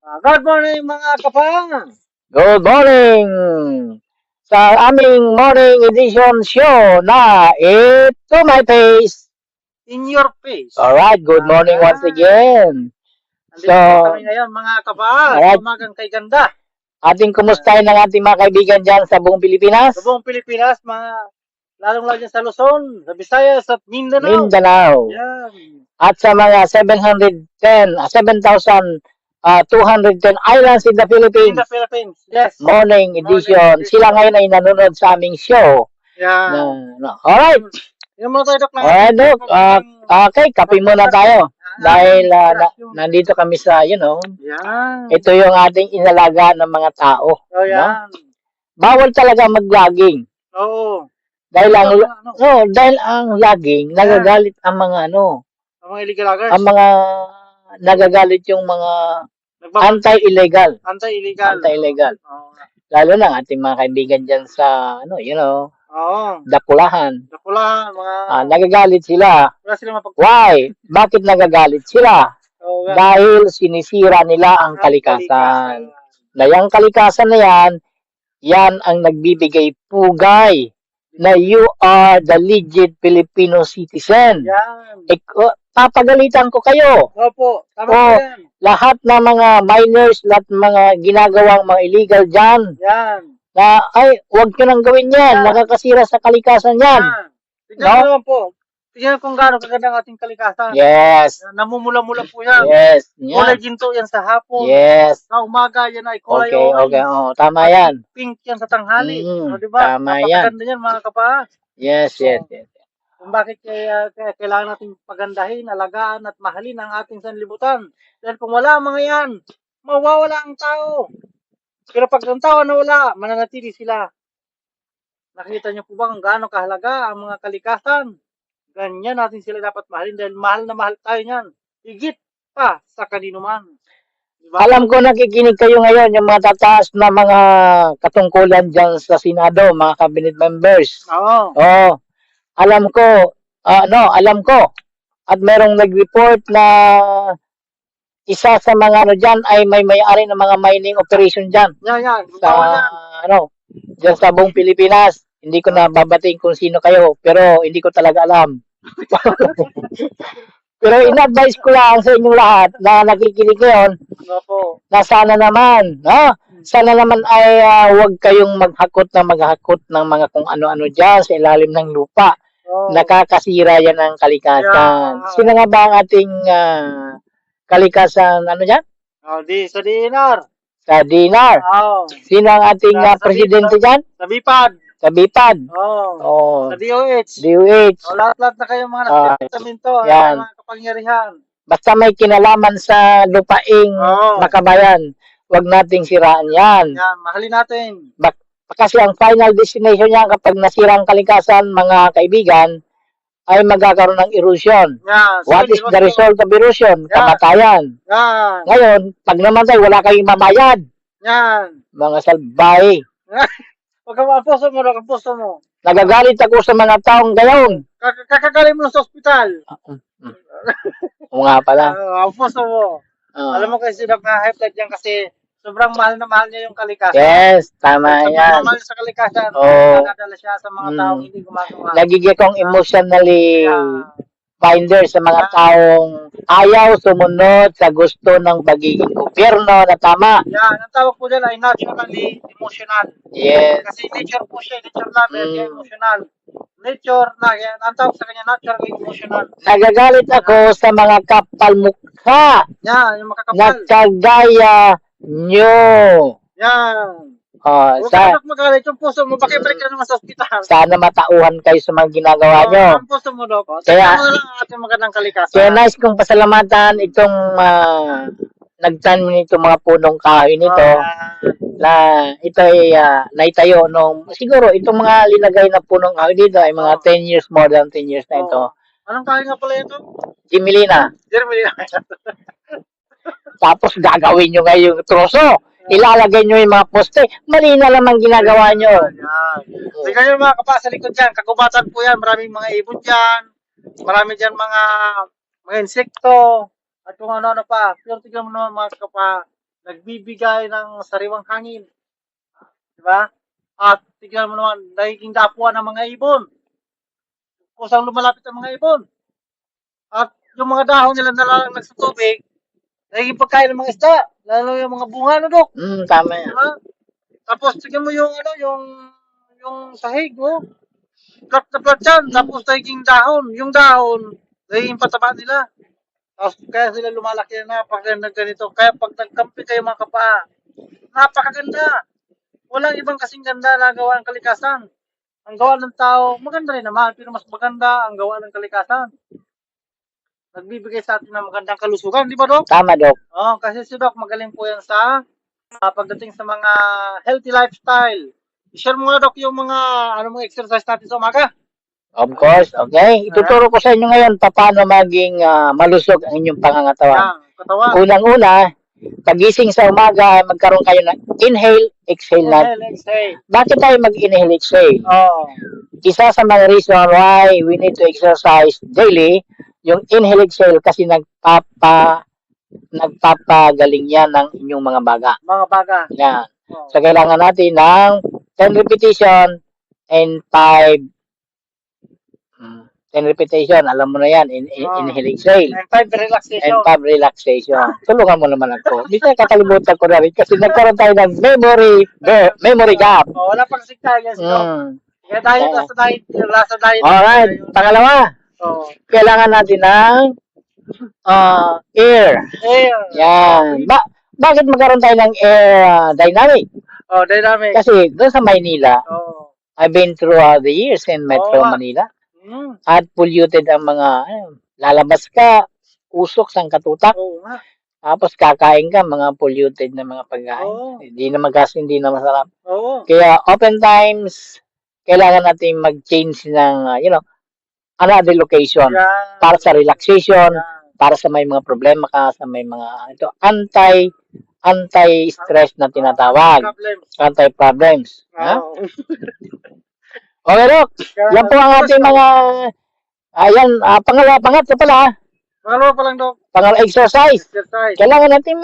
Good morning mga kapang! Good morning! Sa aming morning edition show na Ito My Face. In your face. Alright, good morning once again. Nandito po kami ngayon mga kapang. alright, Umagang kay ganda. Ating kumustahin ng ating mga kaibigan dyan sa buong Pilipinas. Sa buong Pilipinas, lalong-lalo dyan sa Luzon, sa Visayas at Mindanao. Yan. At sa mga 710 islands in the Philippines. In the Philippines, yes. Morning edition. Sila ngayon ay nanonood sa aming show. Yan. Alright. Yung mga tayo, Dok. Alright, Dok. Okay, kape muna tayo. Dahil nandito kami sa, Yan. Ito yung ating inalaga ng mga tao. Oh, yan. Bawal talaga mag-vlogging. Oo. Dahil ang vlogging, nagagalit ang mga ang mga illegal ang mga nagagalit yung mga anti-illegal. Anti-illegal. Oh. Lalo na ang ating mga kaibigan dyan sa, Oo. Dakulahan. Mga... nagagalit sila. Wala silang Why? Bakit nagagalit sila? Oh, dahil sinisira nila ang kalikasan. Na yung kalikasan na yan ang nagbibigay pugay na you are the legit Filipino citizen. Yan. Papagalitan ko kayo. Opo, tama yan. Lahat ng mga minors, lahat ng mga ginagawang mga illegal dyan. Yan. Na, huwag nyo nang gawin yan. Nakakasira sa kalikasan yan. Tignan naman po. Tignan kung gaano kaganda ang ating kalikasan. Yes. Namumula-mula po yan. Yes. Kulay ginto yan sa hapon. Yes. Sa umaga yan ay kulay Okay. Tama yan. Pink yan sa tanghali. Diba? Tama yan. Napakaganda yan mga kapaa. Yes. Kung bakit kailangan natin pagandahin, alagaan at mahalin ang ating sanlibutan. Dahil kung wala mga yan, mawawala ang tao. Pero pag ang tao nawala, mananatili sila. Nakita niyo po ba kung gaano kahalaga ang mga kalikasan? Ganyan natin sila dapat mahalin dahil mahal na mahal tayo niyan. Higit pa sa kanino man. Diba? Alam ko nakikinig kayo ngayon yung mga tataas na mga katungkulan dyan sa Senado, mga cabinet members. Oo. Alam ko. At merong nag-report na isa sa mga dyan ay may-ari ng mga mining operation dyan. Yan. Dyan sa buong Pilipinas. Hindi ko na babating kung sino kayo, pero hindi ko talaga alam. Pero in-advise ko lang sa inyong lahat na nakikinig ngayon na sana naman ay huwag kayong maghakot ng mga kung ano-ano dyan sa ilalim ng lupa. Nakakasira yan ng kalikasan. Sino nga ba ang ating kalikasan dyan? Sa DNR. Sa DNR. Sino ang ating presidente dyan? Sa BIPAD. Sa BIPAD. Sa DOH. Lahat-lahat na kayo mga nasa-departamento. Yan. Mga kapangyarihan. Basta may kinalaman sa lupaing makabayan, huwag nating siraan yan. Yan, mahalin natin. Kasi ang final destination niya kapag nasira ang kalikasan, mga kaibigan, ay magkakaroon ng erosion. What is the result of erosion? Kamatayan. Ngayon, pag namatay, wala kayong mamayad. Mga salbahe. Huwag ka ang puso mo. Nagagalit ako sa mga taong gayon. Kakagaling mo sa ospital. Oo nga pala. Ang puso mo. Alam mo kasi nag-hype blood yan kasi sobrang mahal na mahal niya yung kalikasan. Yes, tama yan. Sobrang mahal sa kalikasan. Nadadala siya sa mga taong hindi gumagawa. Nagiging akong emotionally binder sa mga taong ayaw sumunod sa gusto ng pagiging gobyerno na tama. Yan, ang tawag po dyan ay naturally emotional. Yes. Kasi nature po siya, nature lover, emotional. Nature, ang tawag sa kanya naturally emotional. Nagagalit ako sa mga kapal mukha. Yan, yung makakapal. Nagkagaya nyo. Yan. Huwag ka magalit yung puso mo, bakibalik ka naman sa ospital. Sana matauhan kayo sa mga ginagawa nyo. Ang puso mo, Dok. Kaya mo lang ang ating magandang kalikasan. Kaya nice kong pasalamatan itong nagtanim nito mga punong kahoy nito na ito ay naitayo nung siguro itong mga linagay na punong kahoy dito ay mga 10 years, more than 10 years na ito. Anong kahoy nga pala ito? Gimelina. Gimelina. Tapos gagawin nyo ngayong troso. Ilalagay nyo yung mga poste. Mali na lamang ginagawa nyo. Tingnan nyo mga kapa sa likod dyan. Kagubatan po yan. Maraming mga ibon dyan. Marami dyan mga insekto. At kung ano-ano pa. Pero tingnan mo naman mga kapa. nagbibigay ng sariwang hangin. Di ba? At tignan mo naman, nagiging dapuan ng mga ibon. Kusang lumalapit ang mga ibon. At yung mga dahon nila nalalanag sa tubig, nagiging pagkain ng mga isda. Lalo yung mga bunga, no, Dok? Tama yan. Diba? Tapos, tignan mo yung, yung sahig, oh. Plat na plat yan. Tapos, nagiging dahon. Yung dahon, nagiging pataba nila. Tapos, kaya sila lumalaki na napakaganda ganito. Kaya pag nagkampi kayo mga kapaa, napakaganda. Walang ibang kasing ganda na gawa ng kalikasan. Ang gawa ng tao, maganda rin naman, pero mas maganda ang gawa ng kalikasan. Nagbibigay sa atin ng magandang kalusugan, di ba, Dok? Tama, Dok. Oo, kasi si Doc magaling po yan sa pagdating sa mga healthy lifestyle. I-share mo nga, Doc, yung mga exercise natin sa umaga. Of course, okay. Ituturo ko sa inyo ngayon paano maging malusog ang inyong pangangatawan. Katawan. Unang-una, pagising sa umaga, magkaroon kayo ng inhale, exhale na. Exhale. Bakit tayo mag-inhale, exhale? Oo. Isa sa mga reason why we need to exercise daily, yung inhale, exhale, kasi nagpapagaling yan ng inyong mga baga. Mga baga. Yan. Oh. So, kailangan natin ng 10 repetition and 10 repetition, alam mo na yan, inhale, exhale. And 5 relaxation. And 5 relaxation. Tulungan mo naman ako. Hindi ka kakalimutan ko na rin kasi nagkaroon tayo ng memory gap. Oh, wala pang sigta, guys. Kaya diet, lasa diet. Alright, pangalawa. Oh. Kailangan natin ng air. Yan. Bakit magkaroon tayo ng air dynamic? Oh, dynamic. Kasi doon sa Maynila, I've been throughout the years in Metro Manila. At polluted ang mga, lalabas ka, usok, sangkatutak. Tapos kakain ka, mga polluted na mga pagkain. Hindi na kasi hindi na masarap. Kaya oftentimes, kailangan natin mag-change ng, another location para sa relaxation, para sa may mga problema ka, sa may mga, anti-stress na tinatawag. Anti-problems. Okay, Doc. Yan po ang ating mga, pangatlo pala. Pangalawa pa lang, Doc. Exercise. Kailangan natin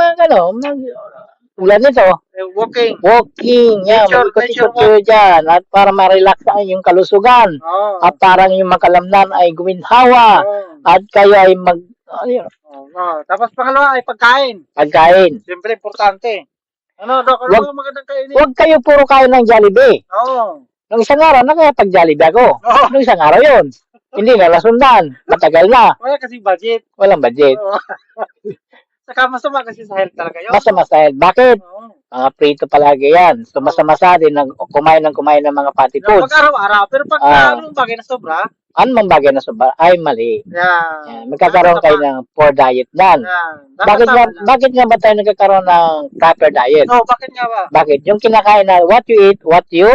ulan nito. Walking. Yan, mag-ikot-ikot kayo dyan. At para ma-relax ang yung kalusugan. At parang yung makalamnan ay guminhawa. At kayo ay Tapos pangalawa ay pagkain. Siyempre, importante. Doc? Ano magandang kainin? Huwag kayo puro kain ng Jollibee. Nung isang araw, nakapag-Jollibee ako. Nung isang araw yun. Hindi na nasundan. Matagal na. Wala kasi budget. Walang budget. Saka masama kasi sa health talaga yun. Masama sa health. Bakit? Mga prito palagi yan. So, masama din kumain ng mga fatty foods. Pag araw-araw. Pero pag anong bagay na sobra, anong bagay na sobra ay mali. Yan. Magkakaroon kayo ng poor diet dan. Bakit nga ba tayo nagkakaroon ng proper diet? Bakit nga ba? Bakit? Yung kinakain na what you eat, what you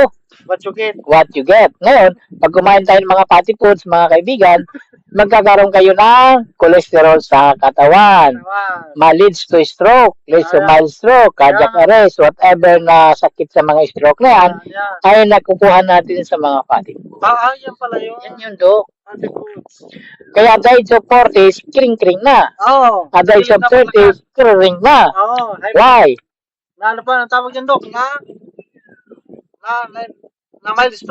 get. Ngayon, pag kumain tayo ng mga fatty foods, mga kaibigan, magkakaroon kayo ng cholesterol sa katawan. Ma-leads to stroke, leads to mild stroke, cardiac arrest, whatever na sakit sa mga stroke na yan, ay nakukuha natin sa mga fatty foods. Yan pala yun. Yan yun, Dok. Fatty foods. Kaya at the age of 40s, kring-kring na. At the age of 30s, kring na. Why? Ano pa, ang tawag yan, Dok? Na mild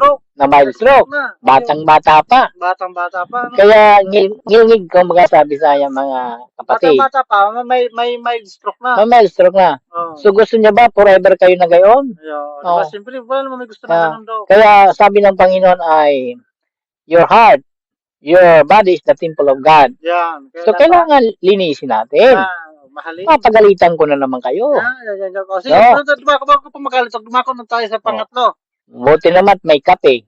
stroke. Batang-bata pa. Batang-bata pa. Kaya ngilngig ko sabi sa mga kapatid. Batang-bata pa, may mild stroke na. May mild stroke na. So gusto niya ba forever kayo na gayon? Siyempre, wala naman may gusto na ganun daw. Kaya sabi ng Panginoon ay, your heart, your body is the temple of God. So kailangan linisin natin. Mahalin. Papagalitan ko na naman kayo. Sige, bago pa magalit, dumako na tayo sa pangatlo. Buti naman may kape.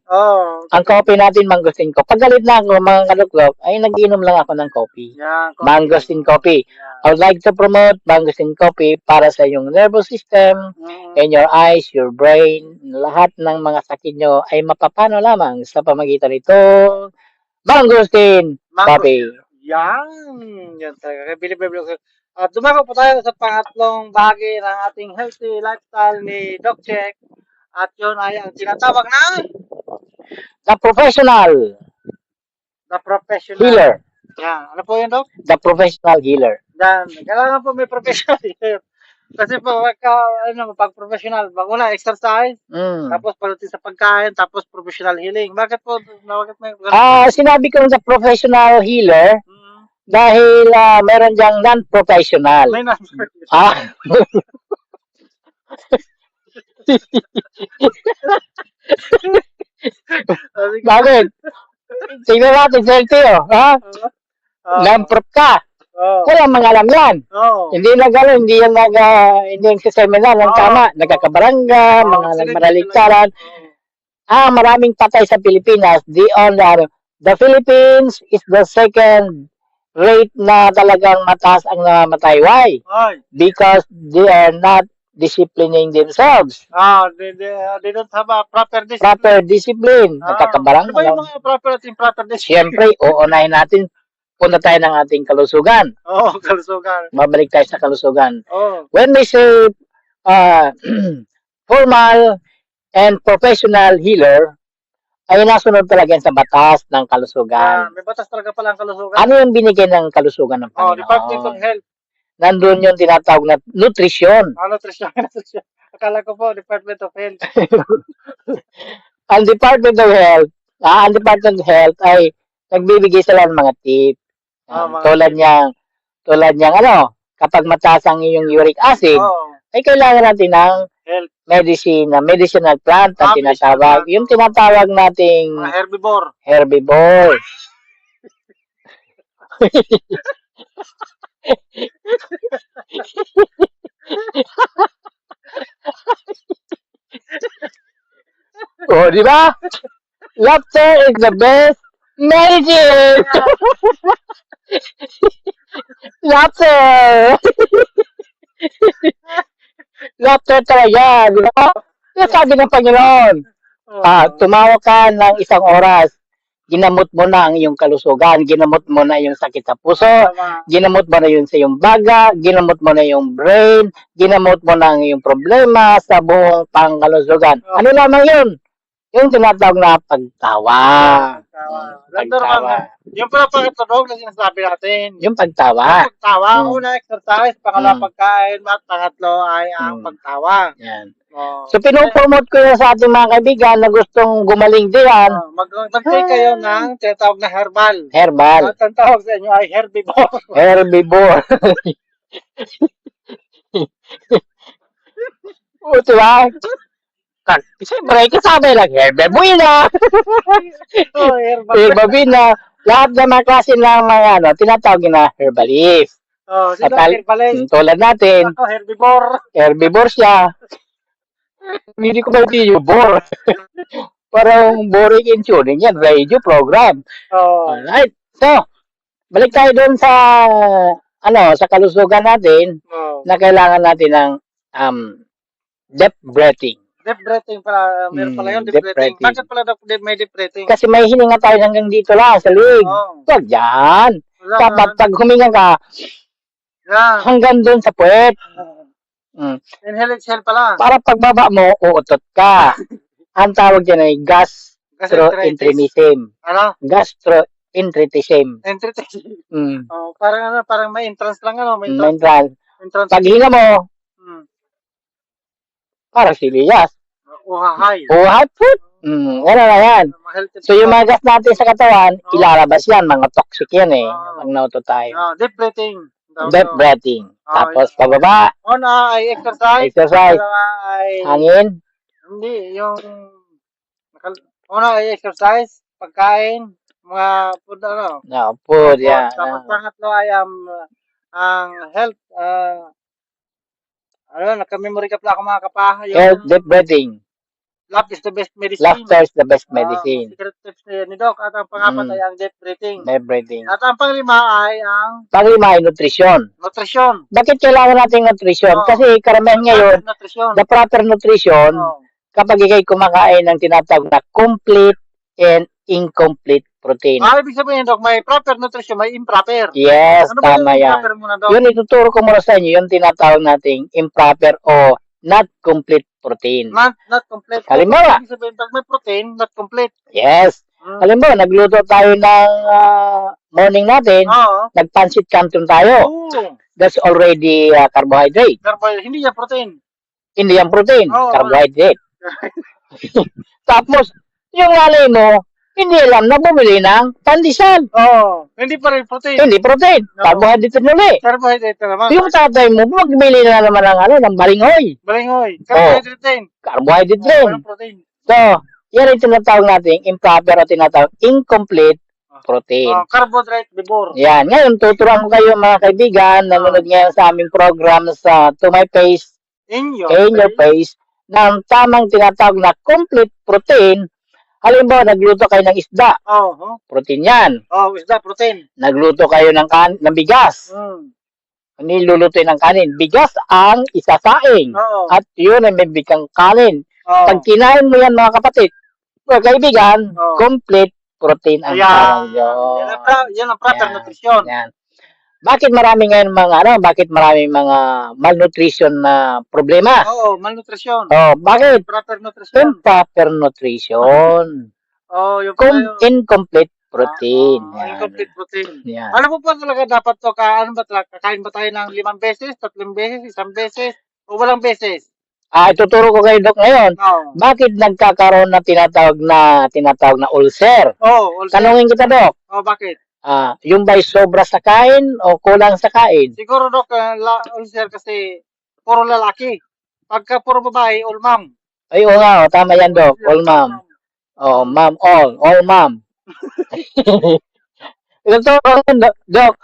Ang coffee natin, mangosteen ko. Pag galit na ako, mga kaluklok, ay nag-inom lang ako ng coffee. Mangosteen coffee. I would like to promote mangosteen coffee para sa iyong nervous system, and your eyes, your brain, lahat ng mga sakit nyo ay mapapano lamang sa pamagitan nito. Mangosteen coffee. Yan talaga. Bilib. At dumako po tayo sa pangatlong bahagi ng ating healthy lifestyle ni Doc Check. At yun ay ang tinatawag na The professional healer. Ano po yun, Doc? The professional healer. Kailangan po may professional healer. Kasi pag professional, una exercise, Mm. tapos pagdating sa pagkain, tapos professional healing. Bakit po? Bakit may Sinabi ko sa professional healer Mm, dahil meron diyang non-professional. may number. Ah, Sabi ko, bakit? Tingnan natin, Celtio. Ha? Non-prof ka. oh, Walang mga alam yan. oh, Hindi na gano'n, hindi yan hindi yung sa seminar ng tama. Nagkakabarangga, mga nagmaraligtaran. Maraming patay sa Pilipinas. The Philippines is the second rate na talagang mataas ang namatay. Why? Ay. Because they are not disciplining themselves. They don't have a proper discipline. Proper discipline. Ano Nagkakabarangga. ba yung mga proper at improper discipline? Siyempre, uunahin natin, punta tayo ng ating kalusugan. Oo, kalusugan. Mabalik tayo sa kalusugan. Oo. When we say formal and professional healer, ay nasunod talaga yan sa batas ng kalusugan. May batas talaga pala ang kalusugan. Ano yung binigay ng kalusugan ng Oh, Panginoon? Department of Health. Nandun yung tinatawag na nutrition. Nutrition. Akala ko po, Department of Health. Ang Department of Health, ay nagbibigay sila ng mga tip. Tulad niyang kapag mataas ang iyong uric acid, ay kailangan natin ng Health. medicinal plant ang tinatawag. Yung tinatawag nating Mga herbivore. herbivore. Di ba? Laughter is the best medicine. Laughter. Laughter talaga, di ba? Yung sabi ng Panginoon, tumawag ka ng 1 oras, ginamot mo na ang iyong kalusugan, ginamot mo na yung sakit sa puso, ginamot mo na yung sa iyong baga, ginamot mo na yung brain, ginamot mo na ang iyong problema sa buong pangkalusugan. Ano lamang yun? Yung tinatawag na pagtawa. Pagtawa. Yung pala pagkatulog na sinasabi natin. Yung pagtawa. Pagtawa, una exercise, pangalawa pagkain, at pangatlo ay ang pagtawa. Yan. So, pinopromote ko yan sa ating mga kaibigan na gustong gumaling diyan. Mag-take kayo ng tinatawag na herbal. Herbal. At ang tawag sa inyo ay herbivore. Herbivore. O, diba? Siyempre, kasama lang herbivore na. Herbivore na. Lahat ng mga klase ng mga tinatawag na herbalist. Sino herbalist? Tulad natin. Ako, herbivore. Herbivore siya. Hindi ko yung bore. Parang boring and tuning yan. Radio program. Alright. So, balik tayo doon sa sa kalusugan natin na kailangan natin ng deep breathing. Deep breathing pala. Meron pala yun, deep breathing. Bakit pala may deep breathing? Kasi may hininga tayo hanggang dito lang sa lig. Huwag yan. Dapat pag huminga ka, hanggang doon sa puwet. Inhale, exhale pala. Para pagbaba mo, uutot ka. Ang tawag dyan ay gastroenteritism. Ano? Gastroenteritism. Enteritism. Parang may entrance lang May entrance. entrance. Pag hinga mo, parang siliyas. Uhahay. Uhahay. Ano na yan. So yung mga gas natin sa katawan, ilalabas yan. Mga toxic yan pag nauto tayo. Deep breathing. Deep breathing. Tapos pababa. Una ay exercise. Exercise. Ay hangin. Hindi, una ay exercise, pagkain, mga food food, yan. Tapos pangatlo ay ang health, naka-memory ka pala ako mga kapa. Health, deep breathing. Love is the best medicine. Laughter is the best medicine. Secret tips ni Doc. At ang pangapat ay ang deep breathing. Deep breathing. At ang panglima ay ang nutrition. Nutrition. Bakit kailangan natin nutrition? Kasi karamihan ngayon, the proper nutrition, kapag ikay kumakain ng tinatawag na complete and incomplete protein. Ibig sabihin, Doc, may proper nutrition, may improper. Yes, ano tama yan. Yun, ituturo ko muna sa inyo, yung tinatawag nating improper o not complete protein. Not complete. Halimbawa. Ibig sabihin, pag may protein, not complete. Yes. Halimbawa, nagluto tayo ng morning natin, Oo. nagpansit canton tayo. Oo. That's already carbohydrate. Hindi yan protein. Hindi yan protein, Oo. carbohydrate. Tapos, yung nanay mo, hindi alam na bumili ng pandesal. Oo. Hindi pa rin protein. Hindi protein, Oo. carbohydrate muli. Carbohydrate na naman. Yung tatay mo, magbili na naman ng balingoy. Balingoy. Carbohydrate din. Carbohydrate din. Walang protein. So, yan ang tinatawag natin improper o tinatawag incomplete protein. Carbohydrate before. Yan. Ngayon, tuturuan ko kayo mga kaibigan, nanonood ngayon sa aming program sa To My Face, In your Face, ng tamang tinatawag na complete protein. Halimbawa, nagluto kayo ng isda. Oo. Protein yan. Isda, protein. Nagluto kayo ng bigas. Niluluto ng kanin. Bigas ang isasaing. Oo. At yun ay may bigang kanin. Oo. Pag kinain mo yan mga kapatid, mga kaibigan, Oo. complete protein ang tawag yun. Yan ang proper Yan. nutrition. Yan. Bakit marami ngayon bakit marami mga malnutrition na problema? Oo, malnutrition. Bakit? Proper nutrition. Improper nutrition. Yung pala yun. Incomplete protein. Yan. Incomplete protein. Yan. Ano po ba talaga dapat to? Kakain ba tayo ng 5 beses, 3 beses, 1 beses, o walang beses? Ituturo ko kayo, Dok, ngayon. Oo. Bakit nagkakaroon na tinatawag na ulcer? Oo, ulcer. Tanungin kita, Dok. Bakit? Yung ba'y sobra sa kain o kulang sa kain? Siguro, Dok, ulcer kasi puro lalaki. Pagka puro babae, all ma'am. Ay, oo nga, tama yan, Dok. All ma'am. Ma'am, all ma'am. Ito, Dok,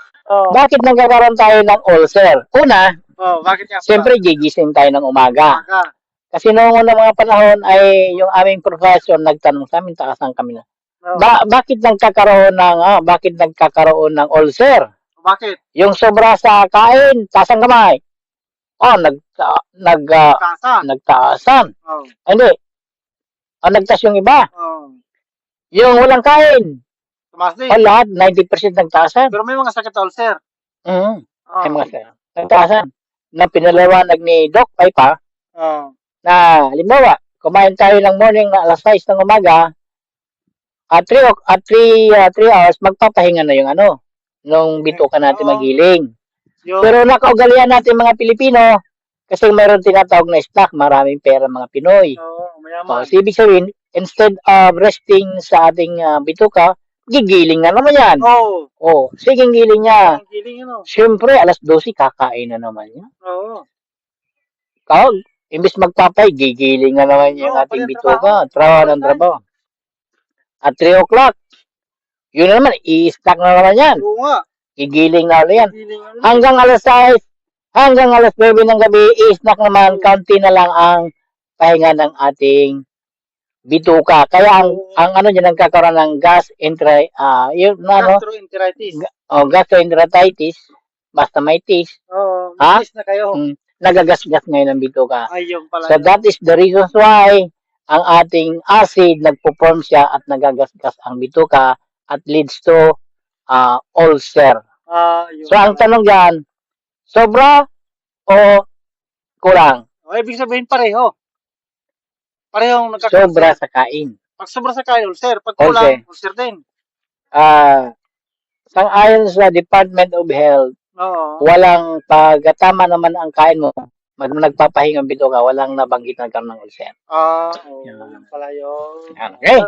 bakit nagkakaroon tayo ng ulcer? Una, bakit nga? siyempre gigising tayo ng umaga. Umaga. Kasi noong unang mga panahon ay yung aming profession nagtanong sa amin, taasan kami na. Bakit nagkakaroon ng ulcer? Bakit? Yung sobra sa kain, taas ang kamay. Nagtaasan. Hindi. Nagtaas yung iba. Yung walang kain. Tumaas din. Lahat, 90% nagtaasan. Pero may mga sakit na ulcer. May mga sakit. Nagtaasan. Na pinalawanag ni Doc Paipa, na halimbawa, kumain tayo ng morning na alas 6 ng umaga, at 3 hours, magpapahinga na yung nung bituka natin magiling. Pero nakaugalian natin mga Pilipino, kasi mayroon tinatawag na stock, maraming pera mga Pinoy. Mayaman. So, ibig sabihin, instead of resting sa ating bituka, gigiling na naman yan. Sige, giling niya. Siyempre, alas 12, kakain na naman yan. Imbis magpapay, gigiling na naman yung ating bituka. Trabaho ng trabaho. At 3 o'clock, yun na naman, i-stack na naman yan. Gigiling na ulit yan. Hanggang alas 6, hanggang alas 9 ng gabi, i-snack naman, kaunti na lang ang pahinga ng ating bituka. Kaya ang nagkakaroon ng gastroenteritis, basta may tis. May tis na kayo. Nagagasgas ngayon ang bituka. Yung pala. So that is the reason why ang ating acid nagpo-form siya at nagagasgas ang bituka at leads to ulcer. So ang tanong diyan, sobra o kulang? Ibig sabihin pareho. Parehong nagkakaroon. Sobra sa kain. Pag sobra sa kain, ulcer. Pag kulang, ulcer din. Sang-ayon sa Department of Health, walang pagtama naman ang kain mo, nagpapahinga ang bituka, walang nabanggit na karoon ng ulcer. Yan pala yun. Okay.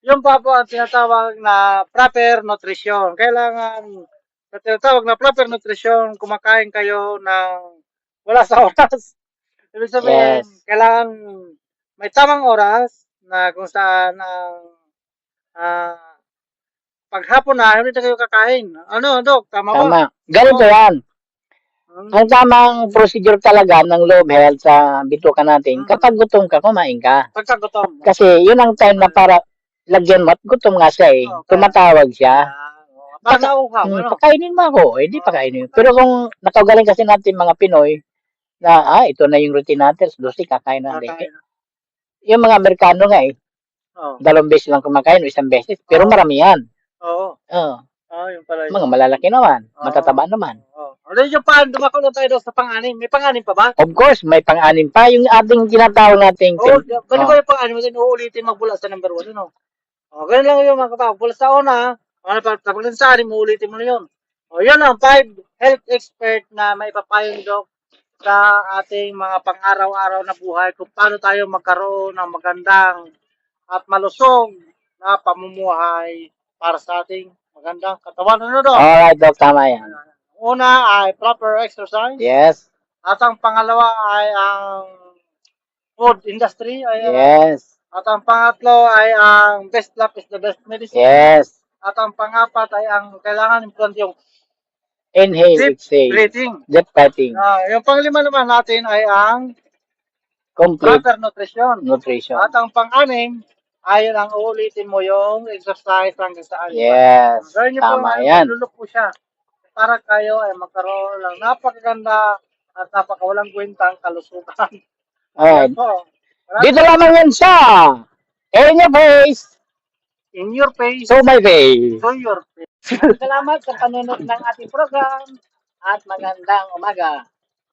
Yung pa po ang tinatawag na proper nutrition. Kailangan sa tinatawag na proper nutrition, kumakain kayo ng wala sa oras. Ibig sabihin, kailangan may tamang oras na kung saan paghapon na, hindi na kayo kakain. Dok? Tama ba? Tama. Ganito yan. Ang tamang procedure talaga ng Love Health sa bituka natin, kapag gutom ka, kumain ka. Pagkagutom. Kasi yun ang time na para lagyan mo at gutom nga siya eh. Tumatawag siya. Pakainin mo ako. Hindi pakainin. Pero kung nakaugaling kasi natin mga Pinoy, na ito na yung routine natin, susi kakain natin. Yung mga Amerikano nga eh, 2 beses lang kumakain o 1 beses. Pero marami yan. Yung pala yun. Mga malalaki naman. Matataba naman. Yung dumako na tayo sa pang-anim. May pang-anim pa ba? Of course, may pang-anim pa. Yung ating tinatawag nating... Ganun ba yung pang-anim? Uulitin magbula sa number 1. Ganun lang yung mga kapag. Bula sa una, Ano pa, tapos sa akin, uulitin mo na yun. O, yun ang 5 health expert na may papayong Doc sa ating mga pang-araw-araw na buhay kung paano tayo magkaroon ng magandang at malusog na pamumuhay para sa ating magandang katawan. Ano, Doc? Alright, Doc, tama yan. Una ay proper exercise. Yes. At ang pangalawa ay ang food industry. Yes. At ang pangatlo ay ang best love is the best medicine. Yes. At ang pangapat ay ang kailangan importante yung Inhale, deep exhale. breathing. Deep breathing. Yung panglima naman natin ay ang Complete proper nutrition. nutrition. At ang pang-anim ay ang uulitin mo yung exercise hanggang saan. Yes. Gawin niyo po, Tama yan. malulok po siya. Para kayo ay magkaroon ng napakaganda at napakawalang kwentang kalusugan. Alright. Yan po. Dito lamang yan sa In Your Face, In your face, to my face. to your face. Salamat sa panonood ng ating program at magandang umaga.